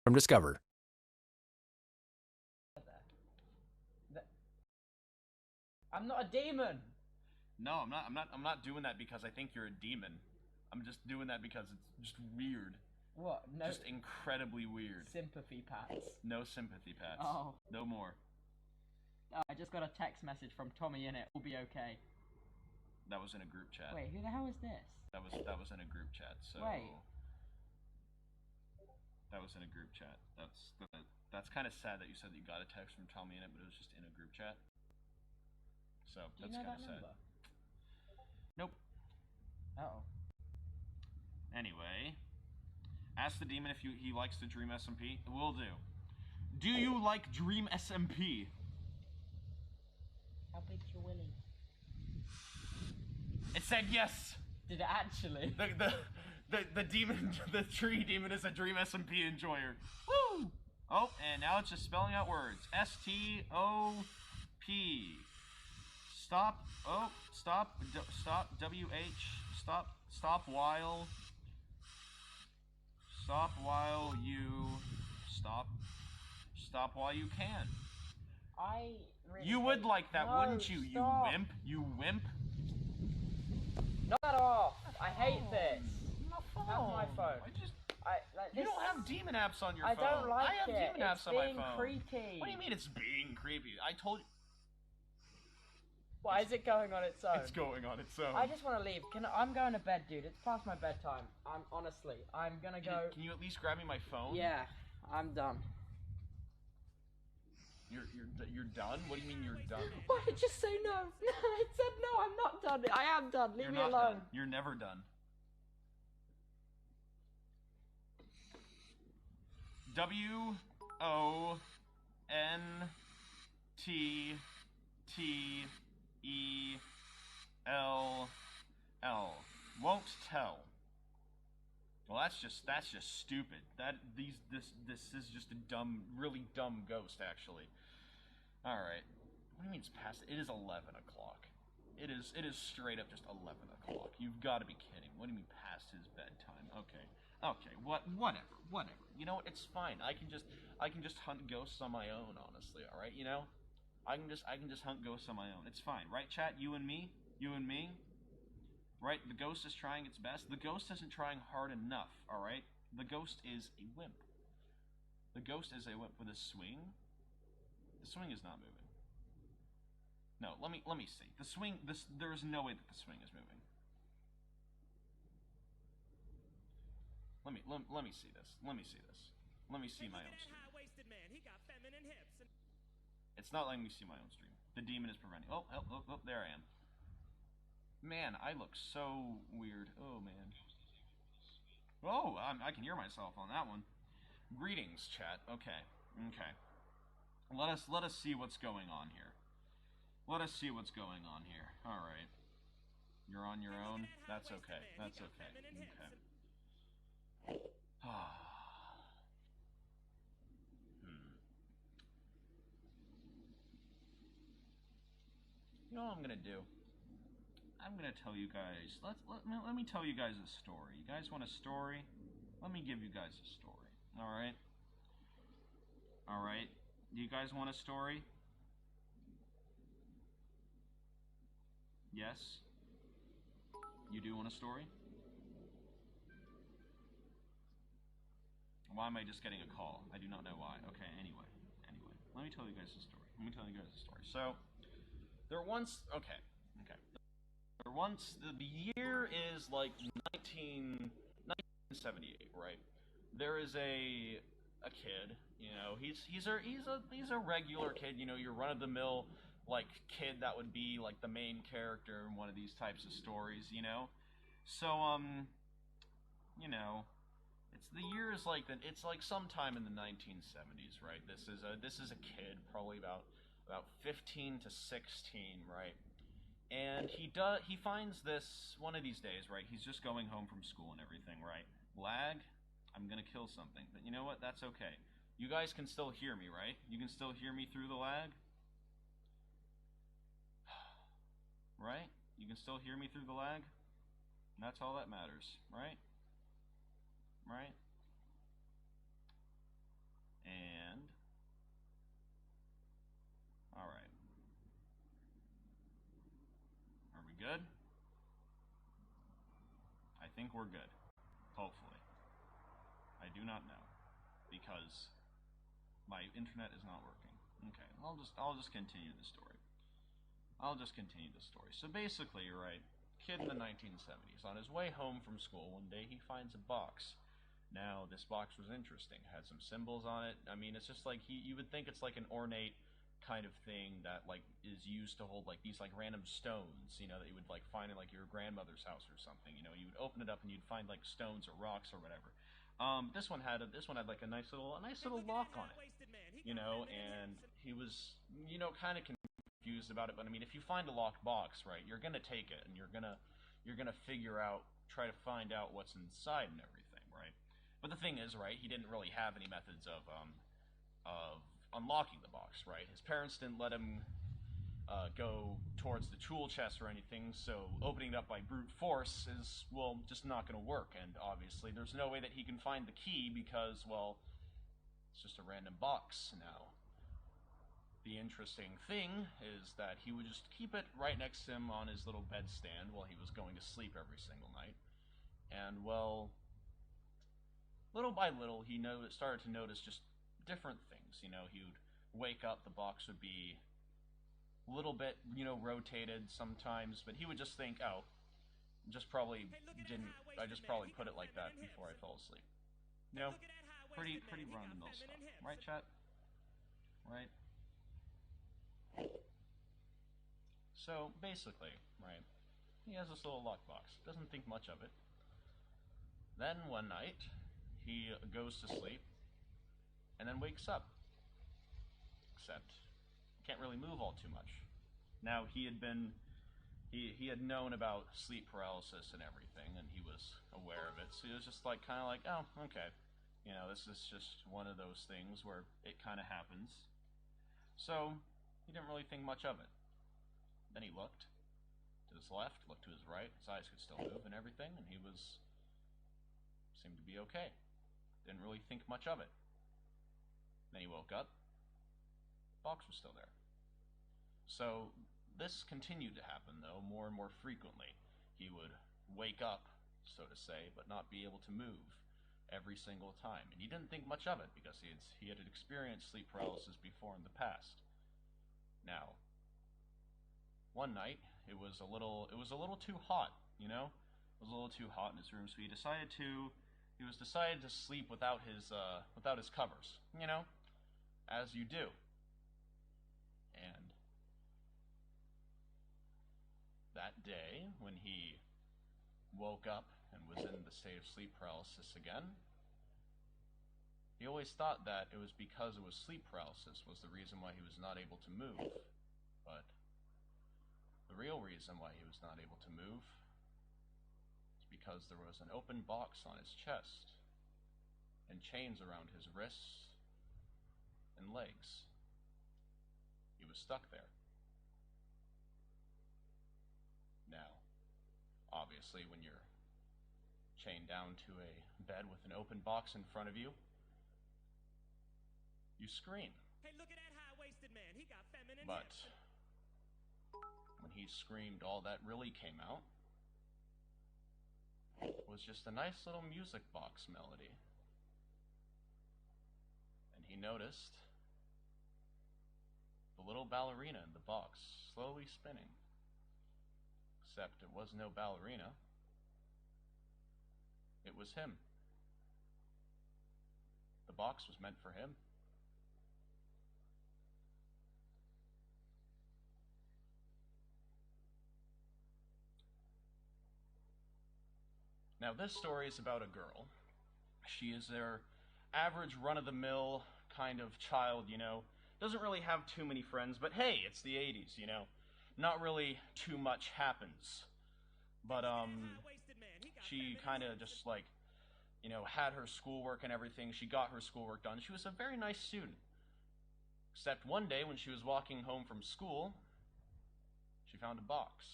from Discover. I'm not a demon. No, I'm not doing that because I think you're a demon. I'm just doing that because it's just weird. What? No. Just incredibly weird. Sympathy pats. No sympathy pats. Oh. No more. Oh, I just got a text message from Tommy in it. We'll be okay. That was in a group chat. Wait, who the hell is this? That was in a group chat. So. Wait. That was in a group chat. That's kind of sad that you said that you got a text from Tommy in it, but it was just in a group chat. So that's kind of sad. Nope. Uh oh. Anyway, ask the demon if he likes the Dream SMP. Will do. Do you like Dream SMP? How big's your willy? It said yes. Did it actually? The demon, the tree demon is a Dream SMP enjoyer. Woo! Oh, and now it's just spelling out words. S-T-O-P. Stop. Oh, stop. Stop. W-H. Stop while. Stop while you. Stop while you can. You would like that, wouldn't you? You wimp. You wimp. Knock that off. I hate this. My phone. Have my phone. You don't have demon apps on your phone. I don't like it. I have demon apps on my phone. It's being creepy. What do you mean it's being creepy? I told you. Why is it going on its own? It's going on its own. I just want to leave. I'm going to bed, dude. It's past my bedtime. I'm gonna go. Can you at least grab me my phone? Yeah, I'm done. You're done? What do you mean you're done? Why did you say no? I said no. I'm not done. I am done. Leave me alone. Done. You're never done. W-O-N-T-T-E-L-L. Won't tell. Well, that's just stupid. This is just a really dumb ghost, actually. All right. What do you mean it's past? It is 11 o'clock. It is straight up just 11 o'clock. You've got to be kidding. What do you mean past his bedtime? Okay. Whatever. You know what? It's fine. I can just hunt ghosts on my own, honestly. All right. You know, I can just hunt ghosts on my own. It's fine, right, chat? You and me. Right? The ghost is trying its best. The ghost isn't trying hard enough. All right. The ghost is a wimp. The ghost is a wimp with a swing. The swing is not moving. No, let me see. The swing. There is no way that the swing is moving. Let me see this. Let me see this. Let me see my own stream. It's not letting me see my own stream. The demon is preventing. Oh, there I am. Man, I look so weird. Oh man. Oh, I can hear myself on that one. Greetings, chat. Okay. Let us see what's going on here. All right. You're on your own. That's okay. Okay. You know what I'm gonna do? I'm gonna tell you guys. Let me tell you guys a story. You guys want a story? Let me give you guys a story. All right. Do you guys want a story? Yes. You do want a story? Why am I just getting a call? I do not know why. Okay, anyway. Let me tell you guys a story. So, there once... Okay. There once... The year is like 1978, right? There is a kid, you know, he's a regular kid, you know, your run-of-the-mill, like, kid that would be, like, the main character in one of these types of stories, you know? So, you know... The year is like it's like sometime in the 1970s, right? This is a kid, probably about 15 to 16, right? And he finds this one of these days, right? He's just going home from school and everything, right? Lag, I'm gonna kill something, but you know what? That's okay. You guys can still hear me, right? You can still hear me through the lag, right? You can still hear me through the lag. And that's all that matters, right? Right? good? I think we're good. Hopefully. I do not know. Because my internet is not working. Okay, I'll just continue the story. So basically, right, kid in the 1970s, on his way home from school one day, he finds a box. Now, this box was interesting. It had some symbols on it. I mean, it's just like you would think it's like an ornate kind of thing that like is used to hold like these like random stones, you know, that you would like find in like your grandmother's house or something. You know, you would open it up and you'd find like stones or rocks or whatever. This one had like a nice little lock on it, you know, and he was, you know, kind of confused about it. But I mean, if you find a locked box, right, you're gonna take it and you're gonna try to find out what's inside and everything, right? But the thing is, right, he didn't really have any methods of unlocking the box, right? His parents didn't let him go towards the tool chest or anything, so opening it up by brute force is, well, just not going to work. And obviously, there's no way that he can find the key because, well, it's just a random box now. The interesting thing is that he would just keep it right next to him on his little bedstand while he was going to sleep every single night. And, well, little by little, he started to notice just different things. You know, he would wake up, the box would be a little bit, you know, rotated sometimes, but he would just think, oh, I just probably put it like that before I fell asleep. You know, pretty run-of-the-mill stuff. Right, chat? Right? So, basically, right, he has this little lockbox. Doesn't think much of it. Then, one night, he goes to sleep, and then wakes up. Except, can't really move all too much. Now, he had known about sleep paralysis and everything, and he was aware of it, so he was just like, kind of like, oh, okay. You know, this is just one of those things where it kind of happens. So, he didn't really think much of it. Then he looked to his left, looked to his right, his eyes could still move and everything, and he seemed to be okay. Didn't really think much of it. Then he woke up, the box was still there. So, this continued to happen, though, more and more frequently. He would wake up, so to say, but not be able to move every single time. And he didn't think much of it, because he had experienced sleep paralysis before in the past. Now, one night, it was a little too hot, you know? It was a little too hot in his room, so he decided to sleep without his covers, you know? As you do. And that day, when he woke up and was in the state of sleep paralysis again, he always thought that it was because it was sleep paralysis was the reason why he was not able to move. But the real reason why he was not able to move is because there was an open box on his chest and chains around his wrists and legs. He was stuck there. Now, obviously, when you're chained down to a bed with an open box in front of you, you scream. Hey, look at that high-waisted man. He got feminine But hips. when he screamed, all that really came out was just a nice little music box melody. And he noticed the little ballerina in the box slowly spinning. Except it was no ballerina. It was him. The box was meant for him. Now, this story is about a girl. She is their average run-of-the-mill kind of child, you know. Doesn't really have too many friends, but hey, it's the 80s, you know. Not really too much happens. But, she kind of just, like, you know, had her schoolwork and everything. She got her schoolwork done. She was a very nice student. Except one day, when she was walking home from school, she found a box.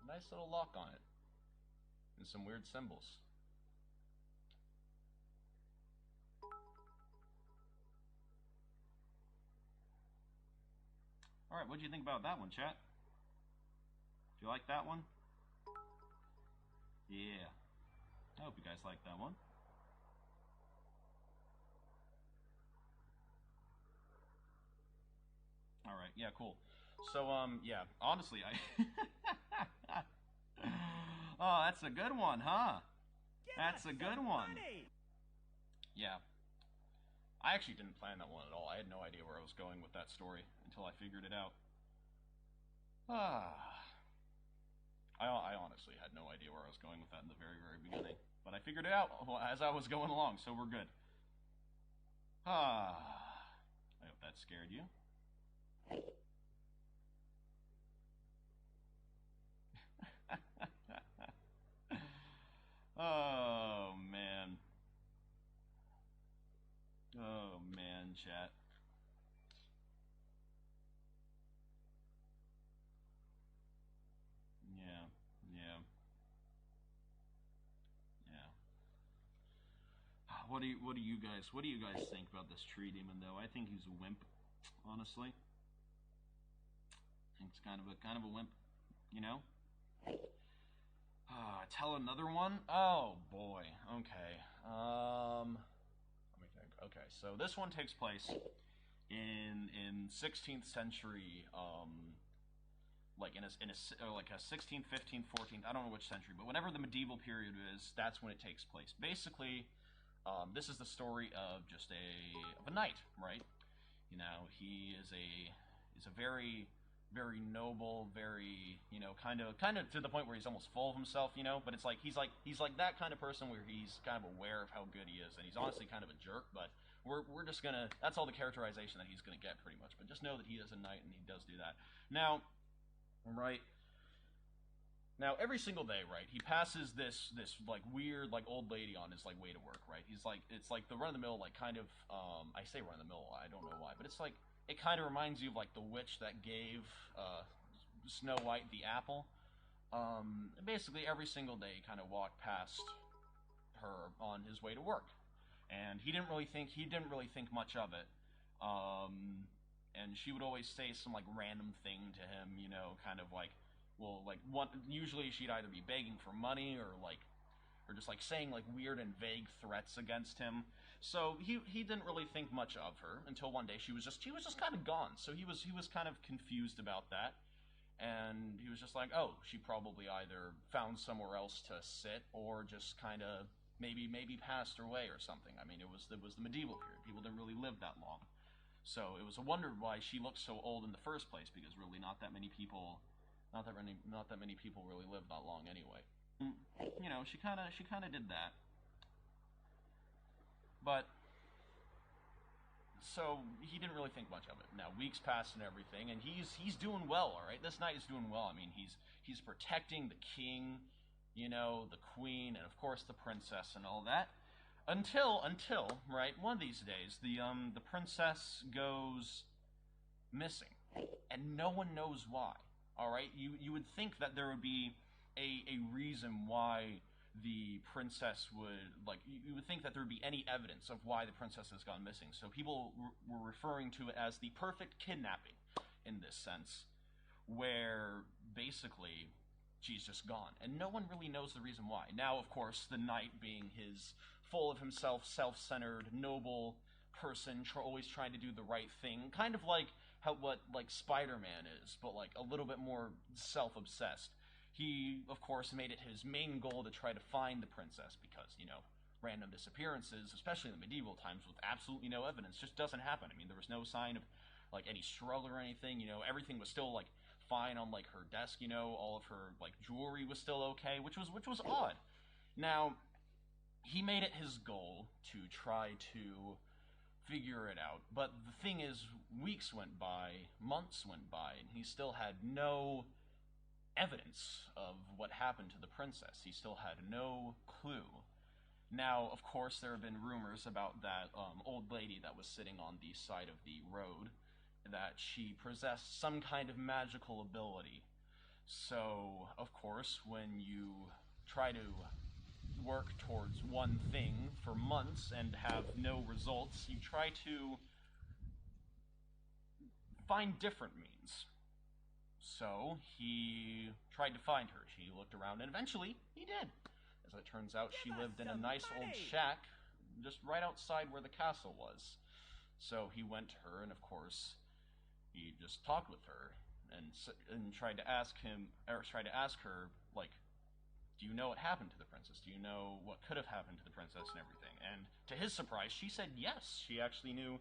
A nice little lock on it. And some weird symbols. Alright, what do you think about that one, chat? You like that one? Yeah. I hope you guys like that one. Alright, yeah, cool. So, yeah, honestly, I... Oh, that's a good one, huh? That's a good one. Yeah. I actually didn't plan that one at all. I had no idea where I was going with that story until I figured it out. I honestly had no idea where I was going with that in the very, very beginning. But I figured it out as I was going along, so we're good. I hope that scared you. Oh, man. Oh, man, chat. Yeah, yeah, yeah. What do you guys think about this tree demon though? I think he's a wimp, honestly. I think it's kind of a wimp, you know? Tell another one? Oh boy. Okay. Let me think. Okay, so this one takes place in 16th century, like like a 16th, 15th, 14th. I don't know which century, but whenever the medieval period is, that's when it takes place. Basically, this is the story of just a knight, right? You know, he is a very very noble, very, you know, kind of to the point where he's almost full of himself, you know. But it's like he's like that kind of person where he's kind of aware of how good he is, and he's honestly kind of a jerk. But we're just gonna, that's all the characterization that he's gonna get pretty much. But just know that he is a knight and he does do that. Now, right. Now every single day, right, he passes this like weird like old lady on his like way to work, right? He's like, it's like the run of the mill, like kind of I say run of the mill, I don't know why, but it's like, it kind of reminds you of like the witch that gave Snow White the apple. Basically every single day he kind of walked past her on his way to work, and he didn't really think much of it. And she would always say some like random thing to him, you know, kind of like, well, like one, usually she'd either be begging for money or just like saying like weird and vague threats against him. So he didn't really think much of her until one day she was just kind of gone. So he was kind of confused about that, and he was just like, oh, she probably either found somewhere else to sit or just kind of maybe passed away or something. I mean, it was the medieval period. People didn't really live that long. So it was a wonder why she looked so old in the first place, because really not that many people really lived that long anyway. You know, she kind of did that. But so he didn't really think much of it. Now weeks passed and everything, and he's doing well. All right, this knight is doing well. I mean, he's protecting the king, you know, the queen, and of course the princess and all that. Until right, one of these days the princess goes missing, and no one knows why. All right, you would think that there would be a reason why the princess would, like, you would think that there would be any evidence of why the princess has gone missing. So people were referring to it as the perfect kidnapping in this sense, where basically she's just gone and no one really knows the reason why. Now, of course, the knight, being his full of himself, self-centered, noble person, always trying to do the right thing, kind of like what like Spider-Man is, but like a little bit more self-obsessed. He, of course, made it his main goal to try to find the princess because, you know, random disappearances, especially in the medieval times with absolutely no evidence, just doesn't happen. I mean, there was no sign of like any struggle or anything, you know, everything was still like fine on like her desk, you know, all of her like jewelry was still okay, which was odd. Now, he made it his goal to try to figure it out, but the thing is, weeks went by, months went by, and he still had no evidence of what happened to the princess. He still had no clue. Now, of course, there have been rumors about that old lady that was sitting on the side of the road, that she possessed some kind of magical ability. So, of course, when you try to work towards one thing for months and have no results, you try to find different means. So he tried to find her. He looked around, and eventually he did. As it turns out, she lived in a nice old shack just right outside where the castle was. So he went to her, and of course, he just talked with her and tried to ask her, like, do you know what happened to the princess? Do you know what could have happened to the princess and everything? And to his surprise, she said yes. She actually knew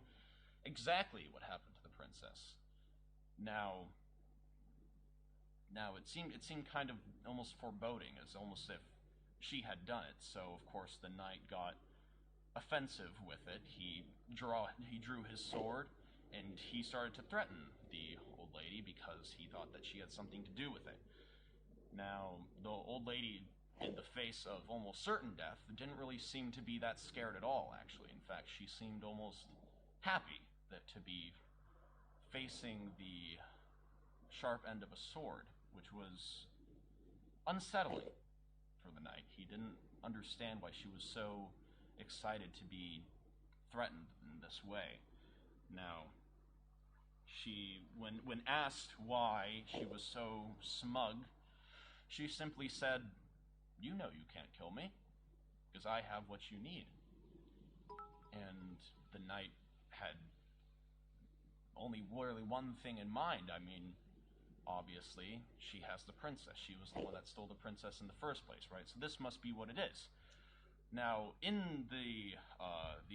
exactly what happened to the princess. Now it seemed kind of almost foreboding, as almost if she had done it. So of course the knight got offensive with it. He drew his sword, and he started to threaten the old lady because he thought that she had something to do with it. Now, the old lady, in the face of almost certain death, didn't really seem to be that scared at all, actually. In fact, she seemed almost happy to be facing the sharp end of a sword, which was unsettling for the knight. He didn't understand why she was so excited to be threatened in this way. Now, when asked why she was so smug, she simply said, "You know you can't kill me, because I have what you need." And the knight had only really one thing in mind. I mean, obviously, she has the princess. She was the one that stole the princess in the first place, right? So this must be what it is. Now, in the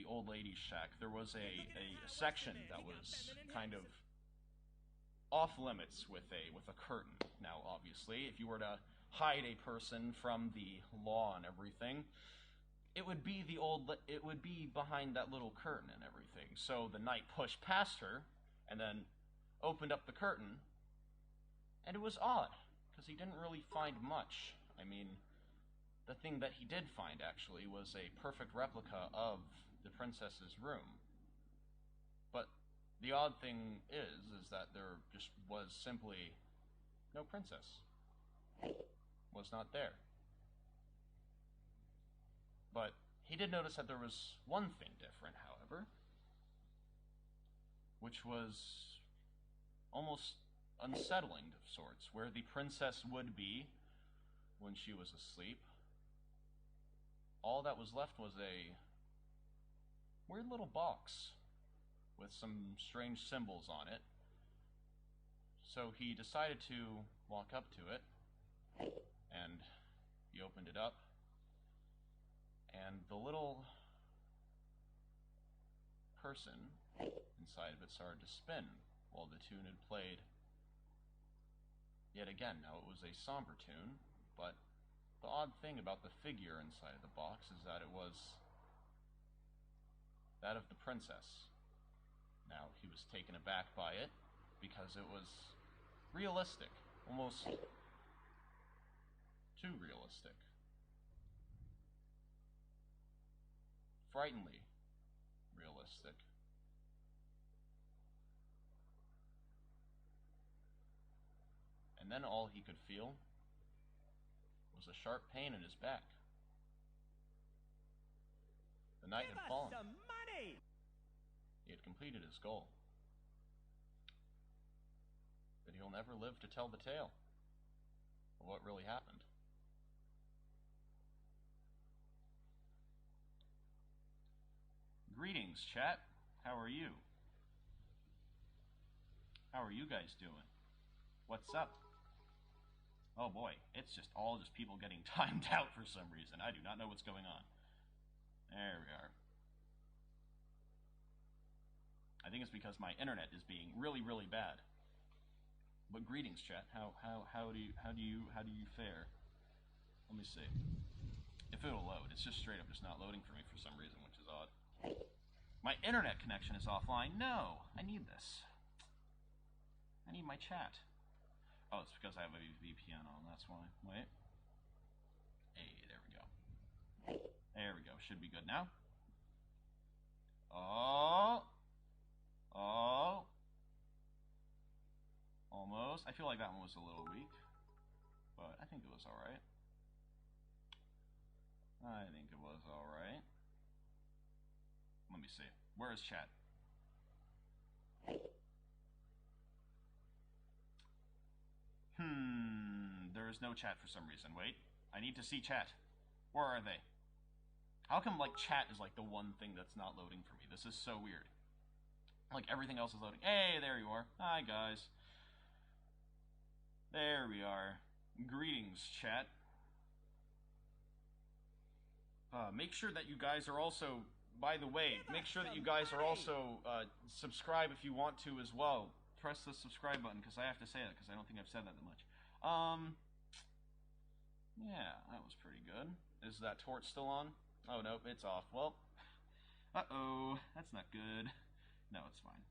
old lady's shack, there was a section that was kind of off limits with a curtain. Now, obviously, if you were to hide a person from the law and everything, it would be behind that little curtain and everything. So the knight pushed past her and then opened up the curtain, and it was odd because he didn't really find much. I mean, the thing that he did find actually was a perfect replica of the princess's room. But the odd thing is that there just was simply no princess. Was not there. But he did notice that there was one thing different, however, which was almost unsettling of sorts. Where the princess would be when she was asleep, all that was left was a weird little box with some strange symbols on it. So he decided to walk up to it, and he opened it up, and the little person inside of it started to spin while the tune had played yet again. Now, it was a somber tune, but the odd thing about the figure inside of the box is that it was that of the princess. Now, he was taken aback by it because it was realistic, almost too realistic. Frighteningly realistic. And then all he could feel was a sharp pain in his back. The knight had fallen. Some money! He had completed his goal. But he'll never live to tell the tale of what really happened. Greetings, chat. How are you? How are you guys doing? What's up? Oh boy, it's just people getting timed out for some reason. I do not know what's going on. There we are. I think it's because my internet is being really, really bad. But greetings, chat. How do you fare? Let me see. If it'll load, it's just straight up just not loading for me for some reason, which is odd. My internet connection is offline. No, I need this. I need my chat. Oh, it's because I have a VPN on, that's why. Wait. Hey, there we go. There we go. Should be good now. Oh. Almost. I feel like that one was a little weak, but I think it was alright. Let me see. Where is chat? There is no chat for some reason. Wait, I need to see chat. Where are they? How come, like, chat is, like, the one thing that's not loading for me? This is so weird. Like, everything else is loading. Hey, there you are. Hi, guys. There we are. Greetings, chat. Make sure that you guys are also, by the way, make sure that you guys are also, subscribe if you want to as well. Press the subscribe button, because I have to say that, because I don't think I've said that much. Yeah, that was pretty good. Is that torch still on? Oh, nope, it's off. Well, uh-oh, that's not good. No, it's fine.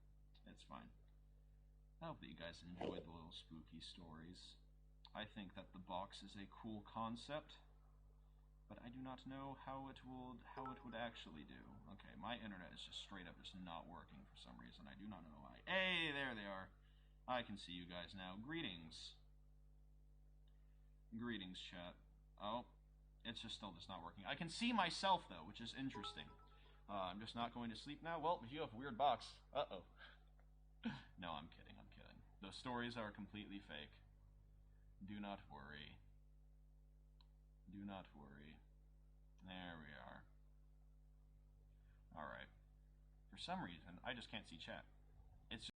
It's fine. I hope that you guys enjoyed the little spooky stories. I think that the box is a cool concept, but I do not know how it would actually do. Okay, my internet is just straight up just not working for some reason. I do not know why. Hey, there they are. I can see you guys now. Greetings. Greetings, chat. Oh, it's just still just not working. I can see myself, though, which is interesting. I'm just not going to sleep now. Well, if you have a weird box. Uh-oh. No, I'm kidding. I'm kidding. The stories are completely fake. Do not worry. Do not worry. There we are. Alright. For some reason, I just can't see chat. It's